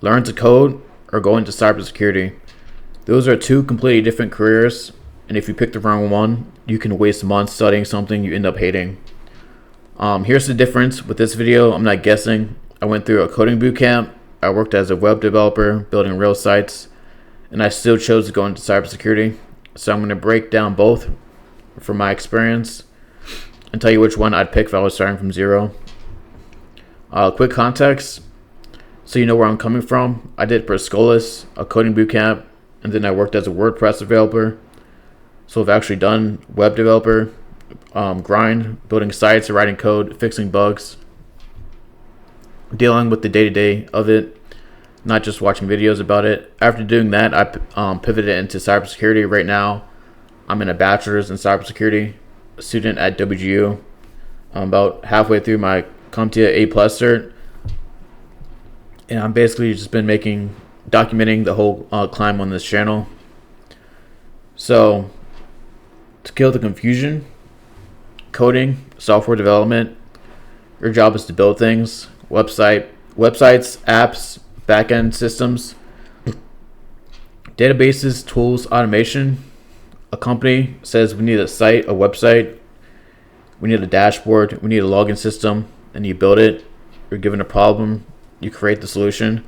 learn to code or go into cybersecurity. Those are two completely different careers, and if you pick the wrong one, you can waste months studying something you end up hating. Here's the difference with this video. I'm not guessing. I went through a coding bootcamp. I worked as a web developer building real sites, and I still chose to go into cybersecurity. So I'm going to break down both from my experience and tell you which one I'd pick if I was starting from zero. Quick context, so you know where I'm coming from. I did Per Scholas, a coding bootcamp, and then I worked as a WordPress developer. So I've actually done web developer grind, building sites, writing code, fixing bugs, dealing with the day-to-day of it, not just watching videos about it. After doing that, I pivoted into cybersecurity. Right now, I'm in a bachelor's in cybersecurity, a student at WGU. I'm about halfway through my CompTIA A+ cert, and I'm basically just been documenting the whole climb on this channel. So, to kill the confusion, coding, software development, your job is to build things, websites, apps, backend systems, databases, tools, automation. A company says we need a site, a website, we need a dashboard, we need a login system, and you build it. You're given a problem, you create the solution.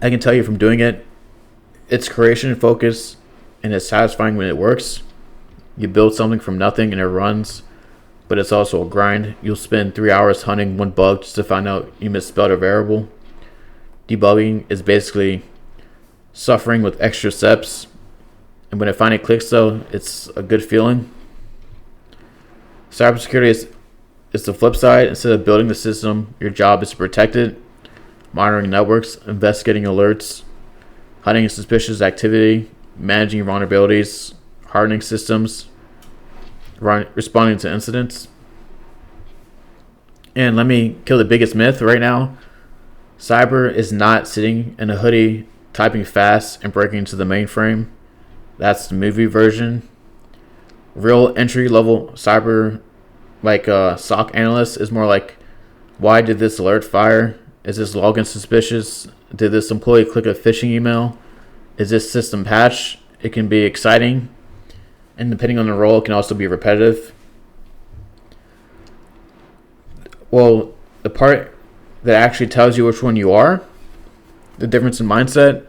I can tell you from doing it, it's creation focus, and it's satisfying when it works. You build something from nothing and it runs, but it's also a grind. You'll spend 3 hours hunting one bug just to find out you misspelled a variable. Debugging is basically suffering with extra steps, and when it finally clicks though, it's a good feeling. Cybersecurity is the flip side. Instead of building the system, your job is to protect it, monitoring networks, investigating alerts, hunting suspicious activity, managing vulnerabilities, hardening systems, responding to incidents. And let me kill the biggest myth right now. Cyber is not sitting in a hoodie, typing fast and breaking into the mainframe. That's the movie version. Real entry-level cyber, like SOC analyst, is more like, why did this alert fire? Is this login suspicious? Did this employee click a phishing email? Is this system patched? It can be exciting, and depending on the role, it can also be repetitive. Well, the part that actually tells you which one you are, the difference in mindset,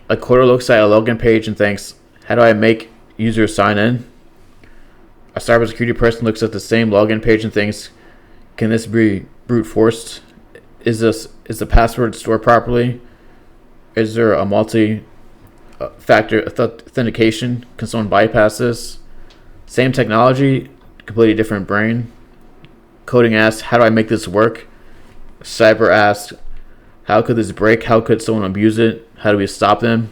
a coder looks at a login page and thinks, how do I make users sign in? A cybersecurity person looks at the same login page and thinks, can this be brute forced? Is the password stored properly? Is there a multi-factor authentication? Can someone bypass this? Same technology, completely different brain. Coding asks, how do I make this work? Cyber asks, how could this break? How could someone abuse it? How do we stop them?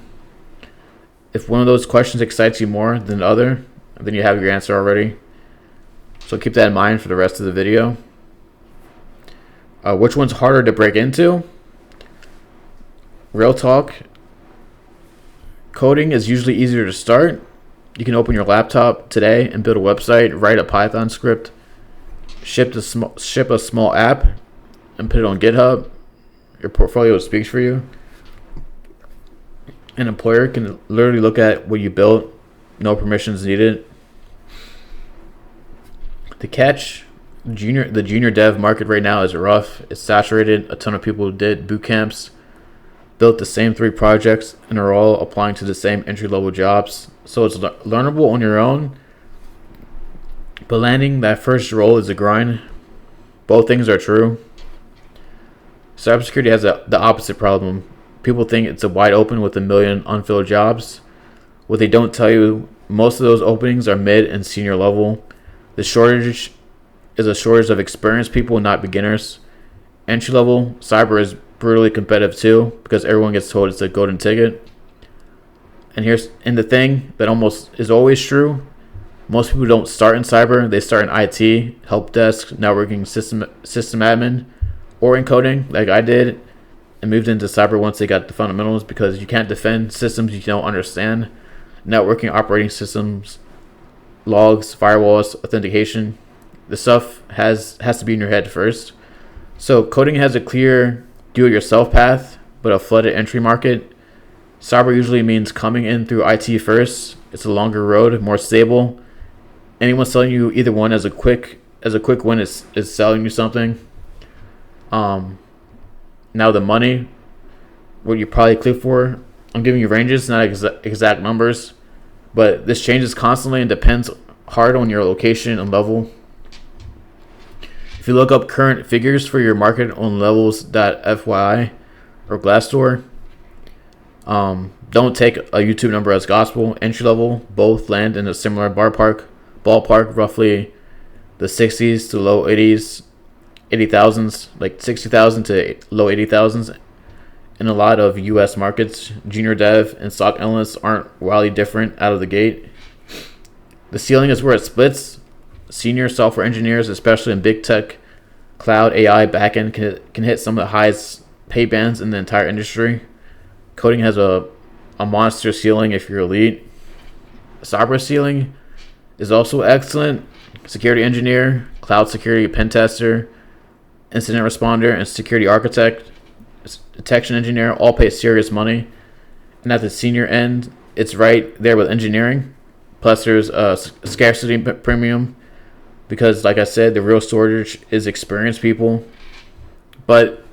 If one of those questions excites you more than the other, then you have your answer already. So keep that in mind for the rest of the video. Which one's harder to break into? Real talk. Coding is usually easier to start. You can open your laptop today and build a website, write a Python script, ship a small app, and put it on GitHub. Your portfolio speaks for you. An employer can literally look at what you built, no permissions needed. The catch, the junior dev market right now is rough. It's saturated. A ton of people did boot camps, built the same 3 projects, and are all applying to the same entry-level jobs. So it's learnable on your own, but landing that first role is a grind. Both things are true. Cybersecurity has the opposite problem. People think it's a wide open with a million unfilled jobs. What they don't tell you, most of those openings are mid and senior level. The shortage is a shortage of experienced people, not beginners. Entry level cyber is brutally competitive too, because everyone gets told it's a golden ticket. And the thing that almost is always true, most people don't start in cyber. They start in IT, help desk, networking, system admin, or in coding like I did, and moved into cyber once they got the fundamentals, because you can't defend systems you don't understand. Networking, operating systems, logs, firewalls, authentication. The stuff has to be in your head first. So coding has a clear do-it-yourself path, but a flooded entry market. Cyber usually means coming in through IT first. It's a longer road, more stable. Anyone selling you either one as a quick win is selling you something. Now the money, what you probably click for, I'm giving you ranges, not exact numbers, but this changes constantly and depends hard on your location and level. If you look up current figures for your market on levels.fyi or Glassdoor, don't take a YouTube number as gospel. Entry level, both land in a similar ballpark, roughly the 60s to low 80,000s, like 60,000 to low 80,000s. In a lot of US markets, junior dev and stock analysts aren't wildly different out of the gate. The ceiling is where it splits. Senior software engineers, especially in big tech, cloud, AI, backend, can hit some of the highest pay bands in the entire industry. Coding has a monster ceiling if you're elite. Cyber ceiling is also excellent. Security engineer, cloud security pen tester, incident responder, and security architect, detection engineer all pay serious money. And at the senior end, it's right there with engineering. Plus, there's a scarcity premium because, like I said, the real shortage is experienced people. But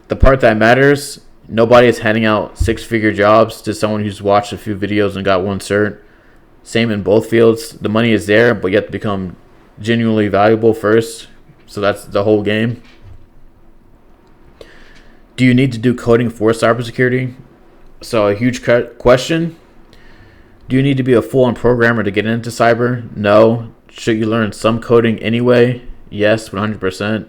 the part that matters, nobody is handing out six-figure jobs to someone who's watched a few videos and got one cert. Same in both fields. The money is there, but you have to become genuinely valuable first. So that's the whole game. Do you need to do coding for cybersecurity? So a huge question. Do you need to be a full-on programmer to get into cyber? No. Should you learn some coding anyway? Yes, 100%.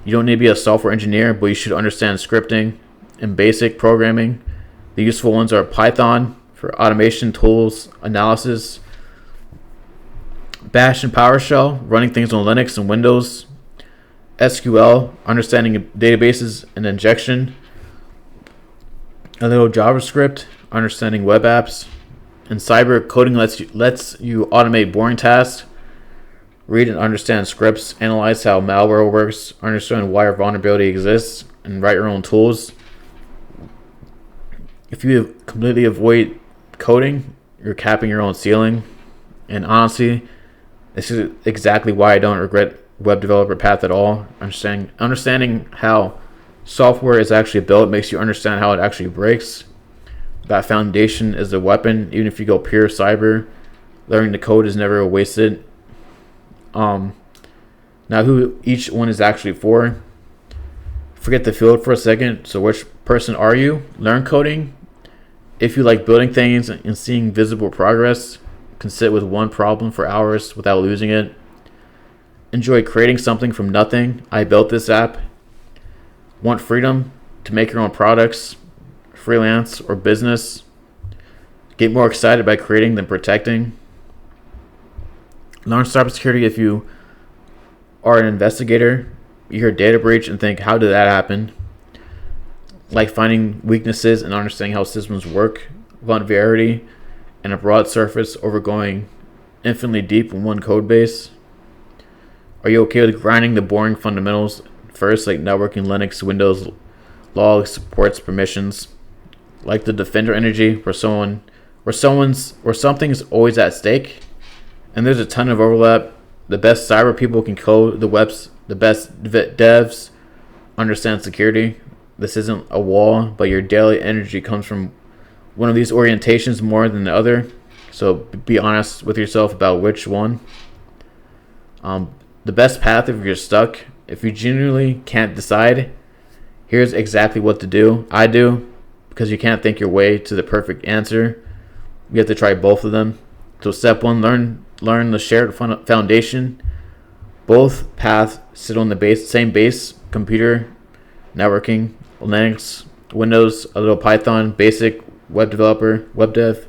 You don't need to be a software engineer, but you should understand scripting and basic programming. The useful ones are Python for automation tools, analysis, Bash and PowerShell, running things on Linux and Windows, SQL, understanding databases and injection, a little JavaScript, understanding web apps. And cyber coding lets you automate boring tasks, read and understand scripts, analyze how malware works, understand why a vulnerability exists, and write your own tools. If you completely avoid coding, you're capping your own ceiling. And honestly, this is exactly why I don't regret web developer path at all. Understanding how software is actually built makes you understand how it actually breaks. That foundation is a weapon. Even if you go pure cyber, learning the code is never wasted. Now who each one is actually for. Forget the field for a second. So which person are you? Learn coding. If you like building things and seeing visible progress, can sit with one problem for hours without losing it. Enjoy creating something from nothing. I built this app. Want freedom to make your own products, freelance or business. Get more excited by creating than protecting. Learn cybersecurity if you are an investigator. You hear data breach and think, how did that happen? Like finding weaknesses and understanding how systems work, vulnerability, and a broad surface over going infinitely deep in one code base. Are you okay with grinding the boring fundamentals first, like networking, Linux, Windows, logs, ports, permissions? Like the defender energy, where something's always at stake, and there's a ton of overlap. The best cyber people can code. The best devs understand security. This isn't a wall, but your daily energy comes from one of these orientations more than the other. So be honest with yourself about which one. The best path if you're stuck, if you genuinely can't decide, here's exactly what to do. I do, because you can't think your way to the perfect answer. You have to try both of them. So step one, learn the shared foundation. Both paths sit on the same base: computer, networking, Linux, Windows, a little Python, basic, web developer, web dev,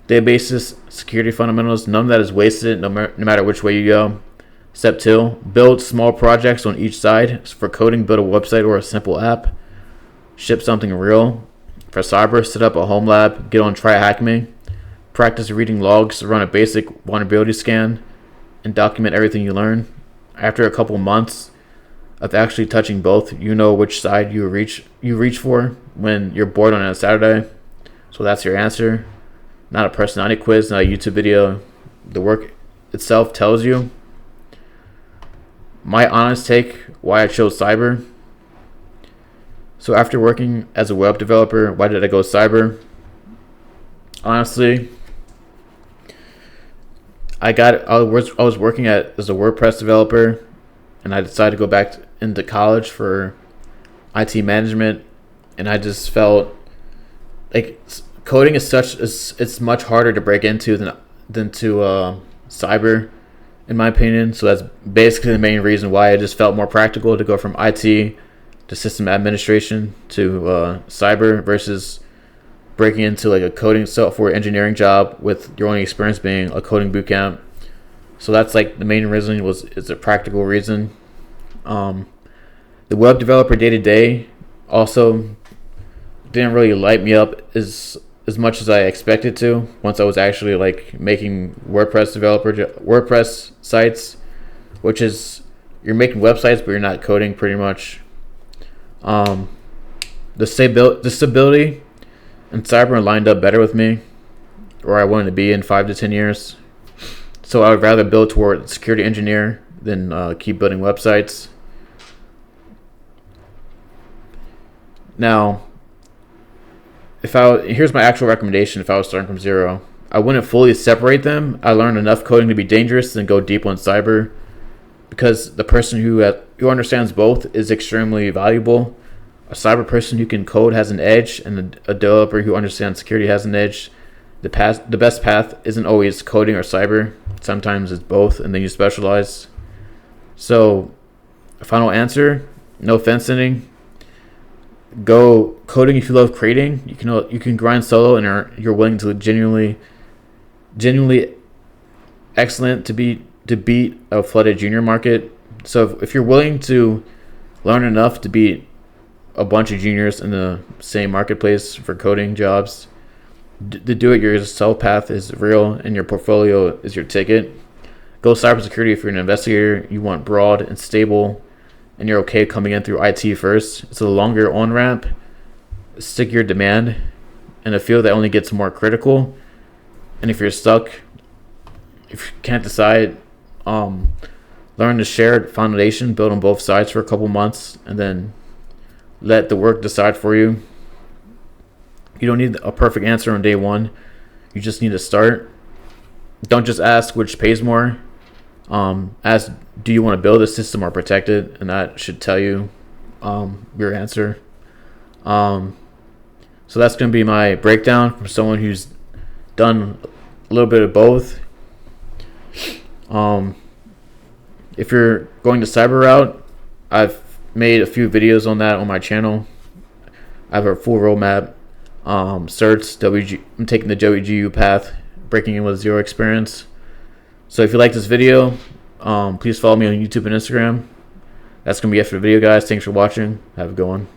databases, security fundamentals. None of that is wasted, no matter which way you go. Step two, build small projects on each side. For coding, build a website or a simple app. Ship something real. For cyber, set up a home lab, get on Try Hack Me. Practice reading logs, run a basic vulnerability scan, and document everything you learn. After a couple months of actually touching both. You know which side you reach for when you're bored on a Saturday. So that's your answer. Not a personality quiz, not a YouTube video. The work itself tells you. My honest take why I chose cyber. So after working as a web developer, why did I go cyber? Honestly, I was working as a WordPress developer, and I decided to go back into college for IT management, and I just felt like coding is it's much harder to break into than to cyber, in my opinion. So that's basically the main reason why I just felt more practical to go from IT to system administration to cyber versus breaking into like a coding software engineering job with your only experience being a coding bootcamp. So that's like the main reason is a practical reason. The web developer day to day also didn't really light me up as much as I expected to once I was actually like making WordPress sites, which is you're making websites but you're not coding pretty much. The stability and cyber lined up better with me, where I wanted to be in 5 to 10 years. So I would rather build toward security engineer than keep building websites. Now, here's my actual recommendation if I was starting from zero. I wouldn't fully separate them. I learned enough coding to be dangerous and go deep on cyber, because the person who understands both is extremely valuable. A cyber person who can code has an edge, and a developer who understands security has an edge. The best path isn't always coding or cyber. Sometimes it's both, and then you specialize. So, final answer: no fence sitting. Go coding if you love creating. You can grind solo, and you're willing to genuinely excellent to beat a flooded junior market. So if you're willing to learn enough to beat a bunch of juniors in the same marketplace for coding jobs, the do-it-yourself path is real, and your portfolio is your ticket. Go cybersecurity if you're an investigator. You want broad and stable, and you're okay coming in through IT first. It's a longer on-ramp, stickier demand, and a field that only gets more critical. And if you're stuck, if you can't decide, learn the shared foundation, build on both sides for a couple months, and then let the work decide for you. You don't need a perfect answer on day one. You just need to start. Don't just ask which pays more. Ask, do you want to build a system or protect it? And that should tell you your answer. So that's going to be my breakdown from someone who's done a little bit of both. If you're going to cyber route, I've made a few videos on that on my channel. I have a full roadmap. Certs, WG, I'm taking the WGU path, breaking in with zero experience. So if you like this video, please follow me on YouTube and Instagram. That's going to be it for the video, guys. Thanks for watching. Have a good one.